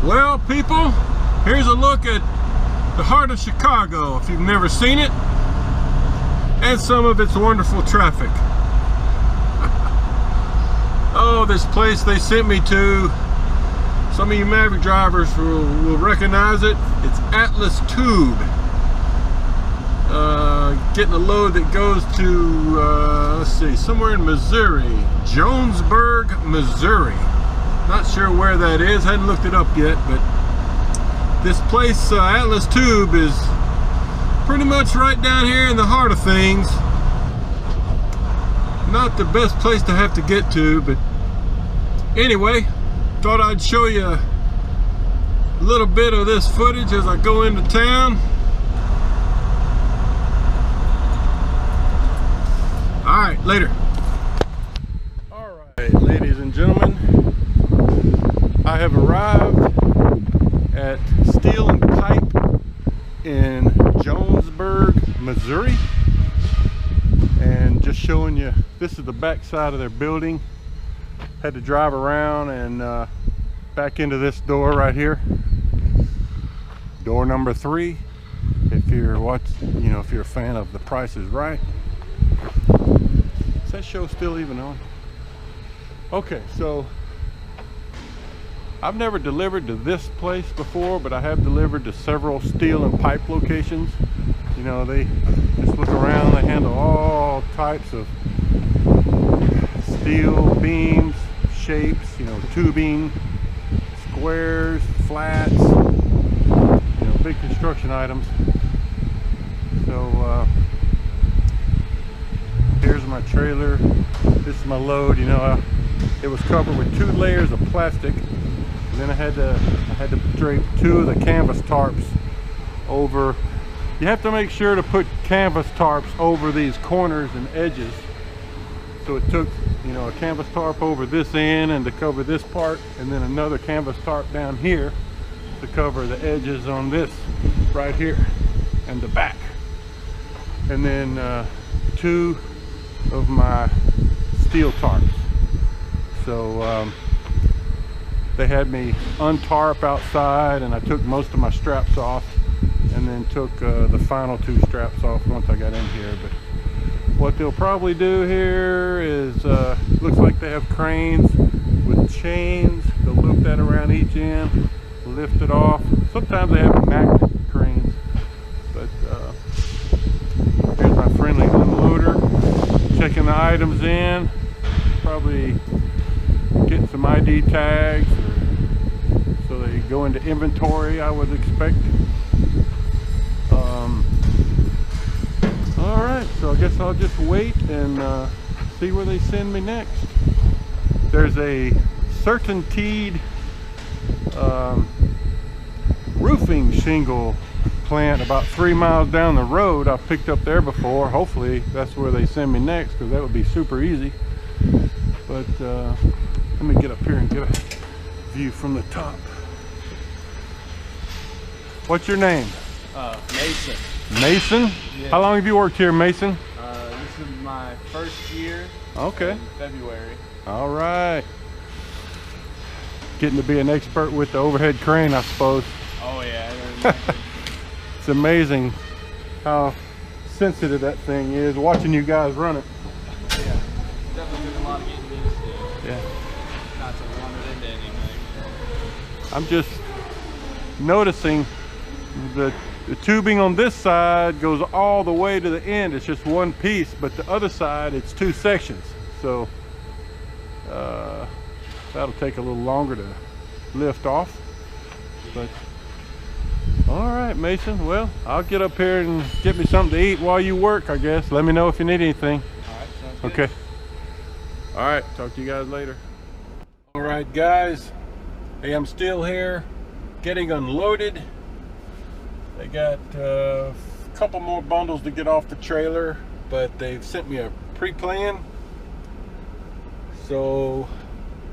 Well, people, here's a look at the heart of Chicago, if you've never seen it, and some of its wonderful traffic. Oh, this place they sent me to, some of you Maverick drivers will recognize it. It's Atlas Tube. Getting a load that goes to, let's see, somewhere in Missouri, Jonesburg, Missouri. Not sure where that is, hadn't looked it up yet, but this place, Atlas Tube, is pretty much right down here in the heart of things. Not the best place to have to get to, but anyway, thought I'd show you a little bit of this footage as I go into town. Alright, later. Alright, ladies and gentlemen, I have arrived at Steel and Pipe in Jonesburg, Missouri, and just showing you, this is the back side of their building. Had to drive around and back into this door right here, door number 3. If you're if you're a fan of The Price is Right. Is that show still even on? Okay, so I've never delivered to this place before, but I have delivered to several steel and pipe locations. You know, they just look around, they handle all types of steel beams, shapes, tubing, squares, flats, big construction items. So here's my trailer. This is my load. It was covered with 2 layers of plastic. And then I had to drape 2 of the canvas tarps over. You have to make sure to put canvas tarps over these corners and edges. So it took, a canvas tarp over this end and to cover this part, and then another canvas tarp down here to cover the edges on this right here and the back. And then 2 of my steel tarps. So they had me untarp outside, and I took most of my straps off, and then took the final 2 straps off once I got in here. But what they'll probably do here is, looks like they have cranes with chains. They'll loop that around each end, lift it off. Sometimes they have Mac cranes, but here's my friendly unloader, checking the items in, probably getting some ID tags, so they go into inventory, I would expect. Alright, so I guess I'll just wait and see where they send me next. There's a CertainTeed roofing shingle plant about 3 miles down the road. I've picked up there before. Hopefully that's where they send me next, because that would be super easy. But let me get up here and get a view from the top. What's your name? Mason. Mason? Yeah. How long have you worked here, Mason? This is my first year. Okay. In February. All right. Getting to be an expert with the overhead crane, I suppose. Oh yeah. It's amazing how sensitive that thing is, watching you guys run it. Yeah. Definitely took a lot of getting used to. Yeah. Not to run it into anything. I'm just noticing the tubing on this side goes all the way to the end. It's just one piece, but the other side, it's 2 sections. So that'll take a little longer to lift off. But all right, Mason, well, I'll get up here and get me something to eat while you work, I guess. Let me know if you need anything. All right, sounds good. Okay. All right, talk to you guys later. All right, guys. Hey, I'm still here getting unloaded. They got a couple more bundles to get off the trailer, but they've sent me a pre-plan. So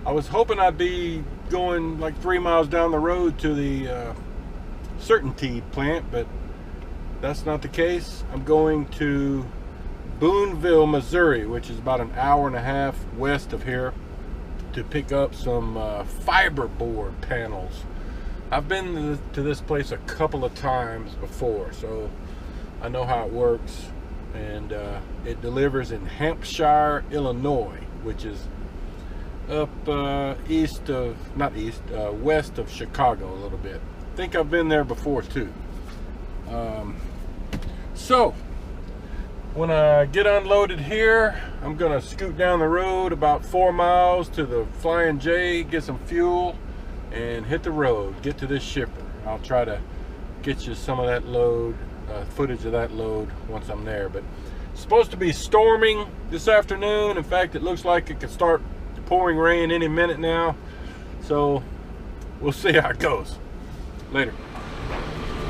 I was hoping I'd be going like 3 miles down the road to the CertainTeed plant, but that's not the case. I'm going to Boonville, Missouri, which is about an hour and a half west of here, to pick up some fiberboard panels. I've been to this place a couple of times before, so I know how it works. And it delivers in Hampshire, Illinois, which is up west of Chicago a little bit. I think I've been there before too. So when I get unloaded here, I'm gonna scoot down the road about 4 miles to the Flying J, get some fuel, and hit the road, get to this shipper. I'll try to get you some of that load, footage of that load once I'm there. But it's supposed to be storming this afternoon. In fact, it looks like it could start pouring rain any minute now. So we'll see how it goes. Later.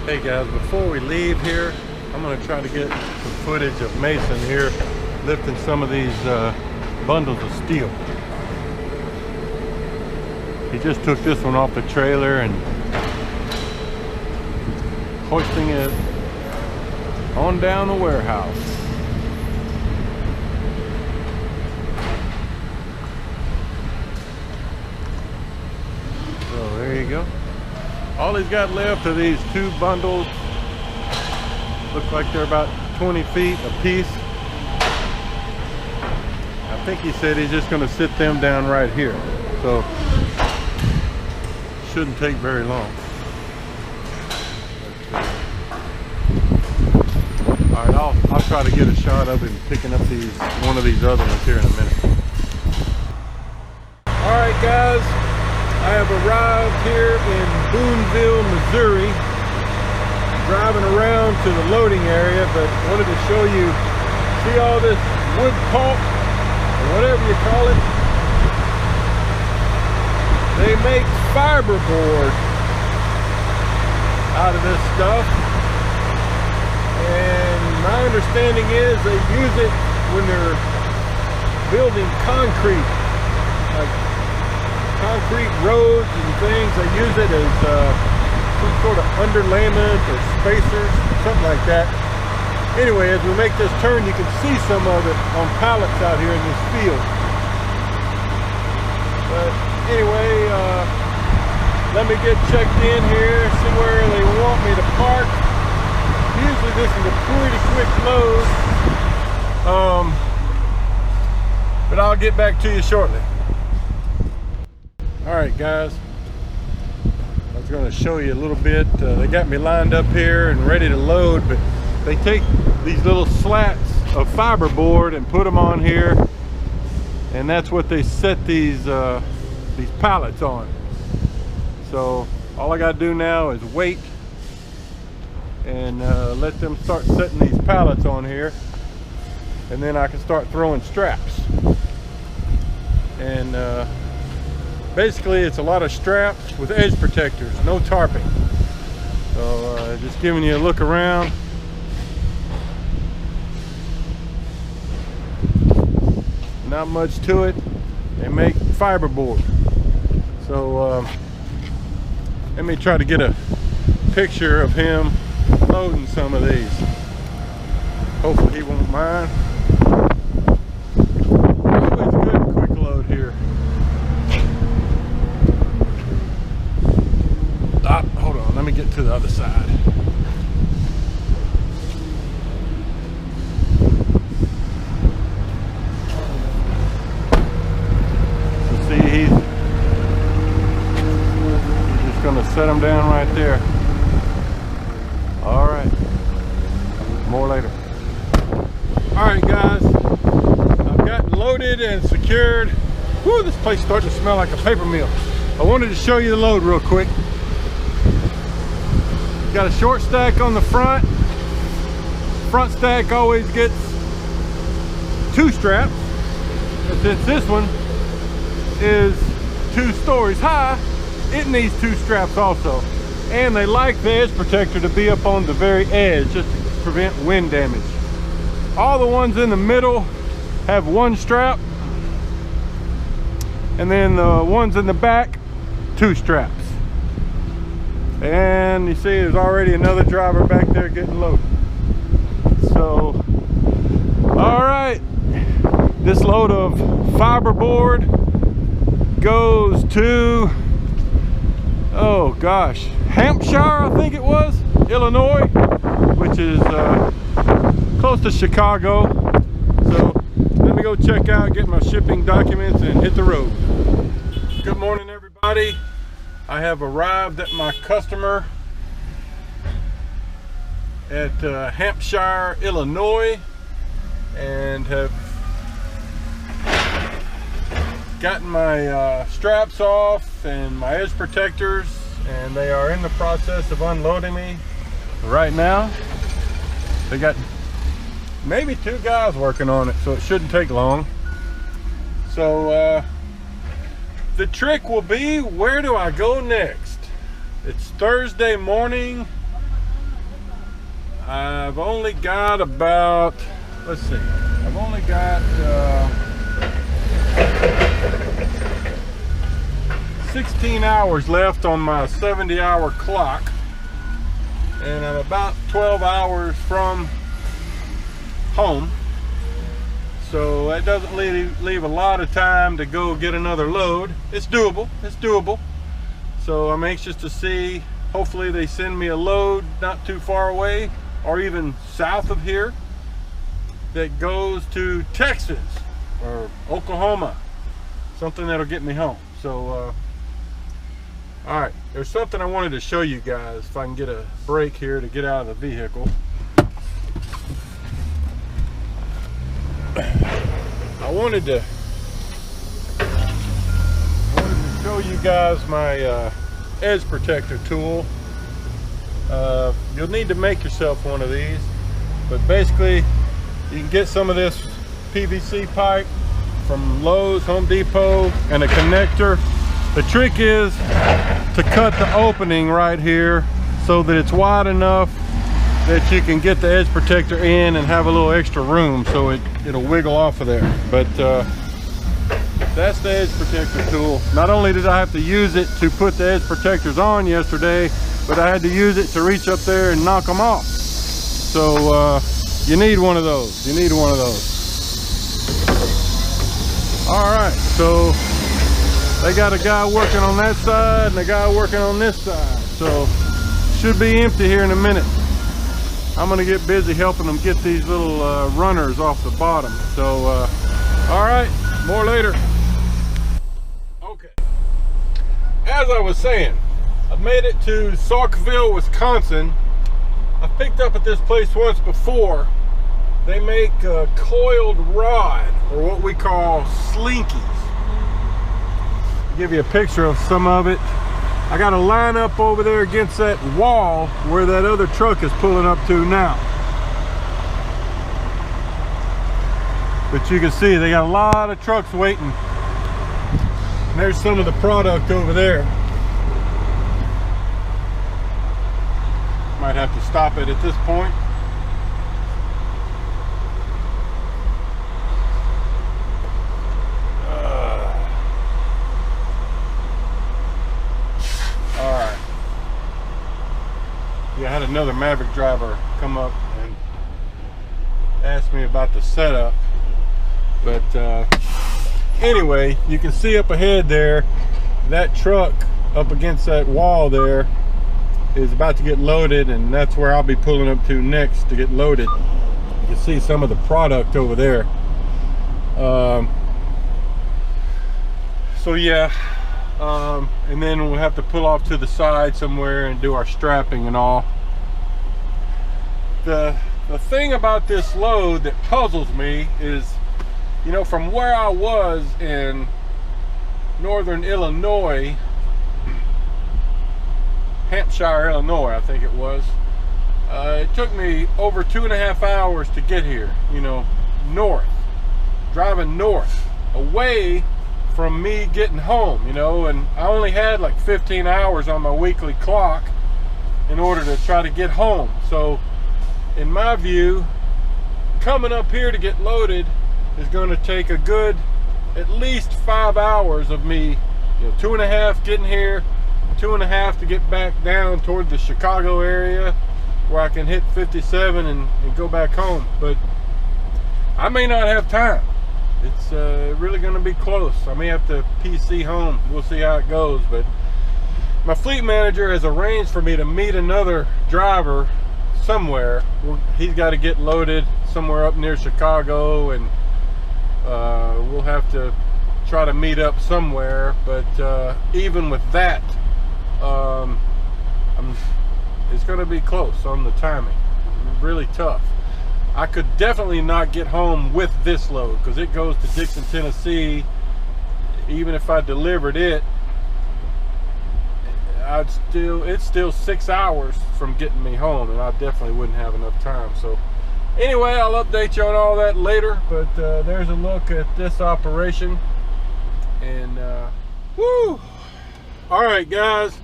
Hey guys, before we leave here, I'm going to try to get some footage of Mason here lifting some of these bundles of steel. He just took this one off the trailer and hoisting it on down the warehouse. So there you go. All he's got left are these 2 bundles. Look like they're about 20 feet a piece. I think he said he's just going to sit them down right here. So shouldn't take very long. All right, I'll try to get a shot of him picking up one of these other ones here in a minute. All right, guys, I have arrived here in Boonville, Missouri. Driving around to the loading area, but wanted to show you, see all this wood pulp, or whatever you call it. They make fiberboard out of this stuff, and my understanding is they use it when they're building concrete, like concrete roads and things. They use it as some sort of underlayment or spacers, something like that. Anyway, as we make this turn, you can see some of it on pallets out here in this field. But anyway, let me get checked in here, see where they want me to park. Usually this is a pretty quick load, but I'll get back to you shortly. All right, guys. I was going to show you a little bit. They got me lined up here and ready to load, but they take these little slats of fiberboard and put them on here, and that's what they set these pallets on. So all I got to do now is wait and let them start setting these pallets on here, and then I can start throwing straps. And basically, it's a lot of straps with edge protectors, no tarping. So just giving you a look around. Not much to it. They make fiberboard. So let me try to get a picture of him loading some of these. Hopefully he won't mind. Always a good quick load here. Hold on, let me get to the other side. So see, he's just gonna set them down right there. All right, more later. All right, guys, I've gotten loaded and secured. Whew, this place is starting to smell like a paper mill. I wanted to show you the load real quick. Got a short stack on the front. Front stack always gets 2 straps. And since this one is 2 stories high, it needs 2 straps also. And they like the edge protector to be up on the very edge just to prevent wind damage. All the ones in the middle have 1 strap, and then the ones in the back, 2 straps. And you see there's already another driver back there getting loaded. So, all right, this load of fiberboard goes to, oh oh gosh, Hampshire, I think it was, Illinois, which is close to Chicago. So let me go check out, get my shipping documents, and hit the road. Good morning, everybody. I have arrived at my customer at Hampshire, Illinois, and have gotten my straps off and my edge protectors, and they are in the process of unloading me right now. They got maybe 2 guys working on it, so it shouldn't take long. So the trick will be, where do I go next? It's Thursday morning. I've only got about, let's see, I've only got 16 hours left on my 70-hour clock, and I'm about 12 hours from home, so that doesn't leave a lot of time to go get another load. It's doable, it's doable. So I'm anxious to see, hopefully they send me a load not too far away, or even south of here, that goes to Texas or Oklahoma, something that'll get me home. So all right, there's something I wanted to show you guys, if I can get a break here to get out of the vehicle. I wanted to show you guys my edge protector tool. You'll need to make yourself one of these, but basically you can get some of this PVC pipe from Lowe's, Home Depot, and a connector. The trick is to cut the opening right here so that it's wide enough that you can get the edge protector in and have a little extra room, so it'll wiggle off of there. But that's the edge protector tool. Not only did I have to use it to put the edge protectors on yesterday, but I had to use it to reach up there and knock them off. So you need one of those. You need one of those. All right, so they got a guy working on that side and a guy working on this side. So should be empty here in a minute. I'm gonna get busy helping them get these little runners off the bottom. So all right, more later. Okay, as I was saying, I've made it to Saukville, Wisconsin. I picked up at this place once before. They make a coiled rod, or what we call slinkies. I'll give you a picture of some of it. I got a line up over there against that wall where that other truck is pulling up to now. But you can see they got a lot of trucks waiting. And there's some of the product over there. Might have to stop it at this point. Alright. Yeah, I had another Maverick driver come up and ask me about the setup. But anyway, you can see up ahead there, that truck up against that wall there is about to get loaded, and that's where I'll be pulling up to next to get loaded. You can see some of the product over there. So yeah, and then we'll have to pull off to the side somewhere and do our strapping and all. The thing about this load that puzzles me is, you know, from where I was in northern Illinois, Hampshire, Illinois, I think it was. It took me over 2.5 hours to get here, you know, north, driving north, away from me getting home, you know, and I only had like 15 hours on my weekly clock in order to try to get home. So in my view, coming up here to get loaded is going to take a good at least 5 hours of me, you know, 2.5 getting here, 2.5 to get back down toward the Chicago area where I can hit 57 and go back home. But I may not have time. It's really going to be close. I may have to PC home. We'll see how it goes. But my fleet manager has arranged for me to meet another driver somewhere. He's got to get loaded somewhere up near Chicago, and we'll have to try to meet up somewhere. But even with that, it's going to be close on the timing. Really tough. I could definitely not get home with this load because it goes to Dixon, Tennessee. Even if I delivered it, it's still 6 hours from getting me home, and I definitely wouldn't have enough time. So anyway, I'll update you on all that later, but there's a look at this operation. And woo! All right, guys,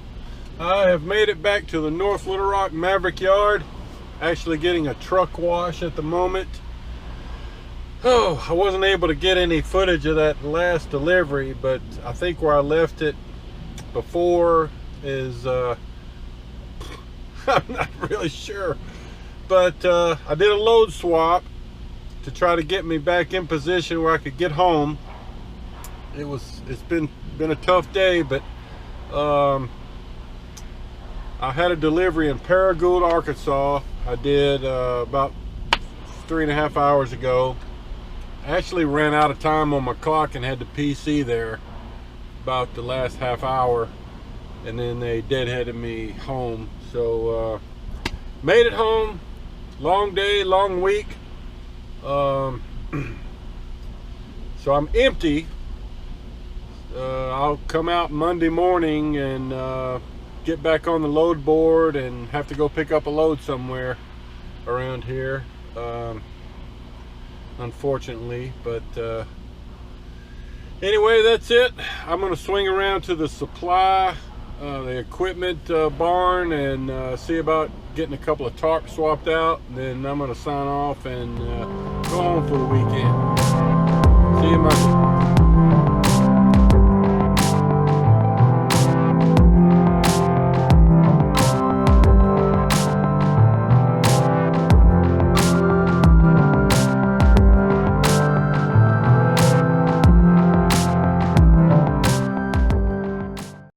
I have made it back to the North Little Rock Maverick yard. Actually getting a truck wash at the moment. Oh, I wasn't able to get any footage of that last delivery, but I think where I left it before is I'm not really sure. But I did a load swap to try to get me back in position where I could get home. It's been a tough day, but I had a delivery in Paragould, Arkansas. I did about 3.5 hours ago. I actually ran out of time on my clock and had the PC there about the last half hour, and then they deadheaded me home. So made it home. Long day, long week. So I'm empty. I'll come out Monday morning and get back on the load board and have to go pick up a load somewhere around here, unfortunately. But anyway, that's it. I'm going to swing around to the supply, the equipment barn, and see about getting a couple of tarps swapped out. And then I'm going to sign off and go home for the weekend. See you Monday.